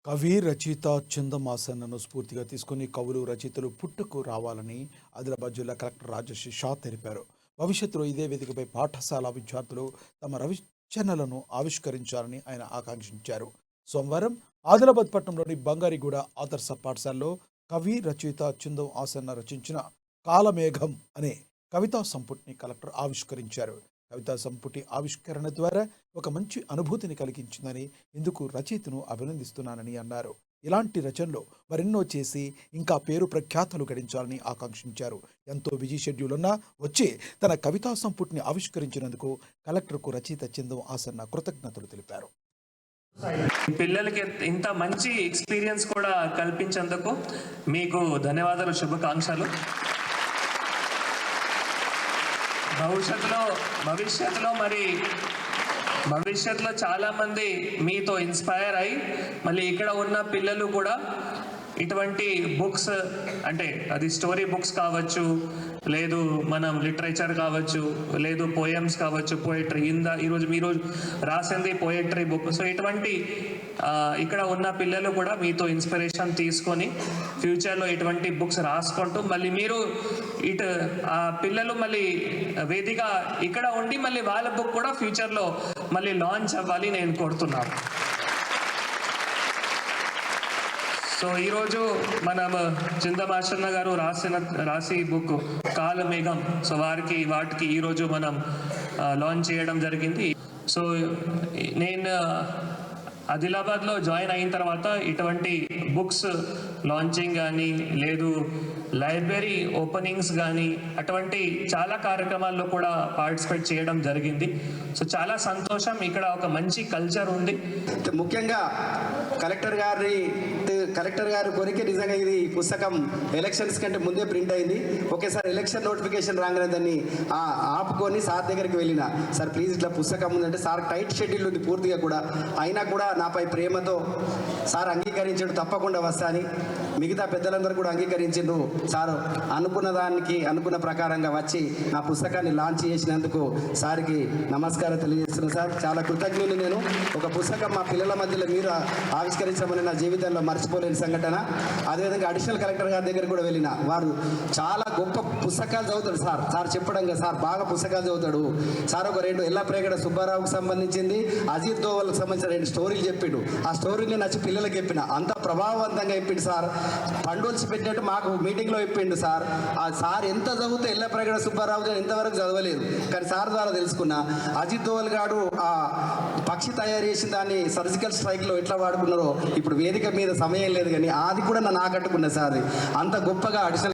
కవి, రచయిత చందమాసన్నను స్ఫూర్తిగా తీసుకొని కవులు, రచయితలు పుట్టుకు రావాలని ఆదిలాబాద్ జిల్లా కలెక్టర్ రాజశ్రీ షా తెలిపారు. భవిష్యత్తులో ఇదే వేదికపై పాఠశాల విద్యార్థులు తమ రచనలను ఆవిష్కరించాలని ఆయన ఆకాంక్షించారు. సోమవారం ఆదిలాబాద్ పట్టణంలోని బంగారిగూడ ఆదర్శ పాఠశాలలో కవి, రచయిత చందం ఆసన్న రచించిన కాలమేఘం అనే కవితా సంపుటిని కలెక్టర్ ఆవిష్కరించారు. కవితా సంపుటి ఆవిష్కరణ ద్వారా ఒక మంచి అనుభూతిని కలిగించిందని, ఇందుకు రచయితను అభినందిస్తున్నానని అన్నారు. ఇలాంటి రచనలు మరెన్నో చేసి ఇంకా పేరు ప్రఖ్యాతలు గడించాలని ఆకాంక్షించారు. ఎంతో బిజీ షెడ్యూల్ ఉన్నా వచ్చి తన కవితా సంపుటిని ఆవిష్కరించినందుకు కలెక్టర్కు రచయిత చందం ఆసన్న కృతజ్ఞతలు తెలిపారు. పిల్లలకి ఇంత మంచి ఎక్స్పీరియన్స్ కూడా కల్పించేందుకు మీకు ధన్యవాదాలు, శుభాకాంక్షలు. భవిష్యత్తులో చాలా మంది మీతో ఇన్స్పైర్ అయ్యి మళ్ళీ ఇక్కడ ఉన్న పిల్లలు కూడా ఇటువంటి బుక్స్, అంటే అది స్టోరీ బుక్స్ కావచ్చు, లేదు మనం లిటరేచర్ కావచ్చు, లేదు పోయమ్స్ కావచ్చు, పోయట్రీ ఈరోజు మీరు రాసింది పోయట్రీ బుక్. సో ఇటువంటి ఇక్కడ ఉన్న పిల్లలు కూడా మీతో ఇన్స్పిరేషన్ తీసుకొని ఫ్యూచర్లో ఇటువంటి బుక్స్ రాసుకుంటూ మళ్ళీ మీరు పిల్లలు మళ్ళీ వేదిక ఇక్కడ ఉండి మళ్ళీ వాళ్ళ బుక్ కూడా ఫ్యూచర్లో మళ్ళీ లాంచ్ అవ్వాలి నేను కోరుతున్నాను. సో ఈరోజు మనం చందమాసన్న గారు రాసి బుక్ కాలమేఘం, సో వాటికి ఈరోజు మనం లాంచ్ చేయడం జరిగింది. సో నేను ఆదిలాబాద్లో జాయిన్ అయిన తర్వాత ఇటువంటి బుక్స్ లాంచింగ్ కానీ, లేదు లైబ్రరీ ఓపెనింగ్స్ కానీ, అటువంటి చాలా కార్యక్రమాల్లో కూడా పార్టిసిపేట్ చేయడం జరిగింది. సో చాలా సంతోషం, ఇక్కడ ఒక మంచి కల్చర్ ఉంది. ముఖ్యంగా కలెక్టర్ గారి కొరికే నిజంగా ఇది పుస్తకం ఎలక్షన్స్ కంటే ముందే ప్రింట్ అయింది. ఒకేసారి ఎలక్షన్ నోటిఫికేషన్ రాగానే దాన్ని ఆపుకొని సార్ దగ్గరికి వెళ్ళిన, సార్ ప్లీజ్ ఇట్లా పుస్తకం ఉందంటే సార్ టైట్ షెడ్యూల్ ఉంది పూర్తిగా కూడా, అయినా కూడా నాపై ప్రేమతో సార్ అంగీకరించాడు, తప్పకుండా వస్తా అని. మిగతా పెద్దలందరూ కూడా అంగీకరించిండు. సార్ అనుకున్న ప్రకారంగా వచ్చి నా పుస్తకాన్ని లాంచ్ చేసినందుకు సార్కి నమస్కారం తెలియజేస్తున్నాను. సార్ చాలా కృతజ్ఞులు నేను. ఒక పుస్తకం మా పిల్లల మధ్యలో మీరు ఆవిష్కరించమని నా జీవితంలో మర్చిపోలేని సంఘటన. అదేవిధంగా అడిషనల్ కలెక్టర్ గారి దగ్గర కూడా వెళ్ళిన, వారు చాలా గొప్ప పుస్తకాలు చదువుతాడు సార్ చెప్పడంగా, సార్ బాగా పుస్తకాలు చదువుతాడు సార్. ఒక 2 ఎల్లప్రేగడ సుబ్బారావుకు సంబంధించింది, అజిత్ దోవల్కి సంబంధించిన 2 స్టోరీలు చెప్పిండు. ఆ స్టోరీని నచ్చి పిల్లలకి చెప్పిన, అంత ప్రభావవంతంగా చెప్పిండు సార్. పండుల్చి పెట్టినట్టు మాకు మీటింగ్లో చెప్పిండు సార్. ఆ సార్ ఎంత చదివితే ఎల్లప్రేగడ సుబ్బారావు ఎంతవరకు చదవలేదు, కానీ సార్ ద్వారా తెలుసుకున్నా. అజిత్ దోవల్ గారు ఆ పక్షి తయారు చేసిన దాన్ని సర్జికల్ స్ట్రైక్లో ఎట్లా వాడుకున్నారో ఇప్పుడు వేదిక మీద సమయం లేదు, కానీ అది కూడా నన్ను ఆకట్టుకున్న సార్. అంత గొప్పగా అడిషనల్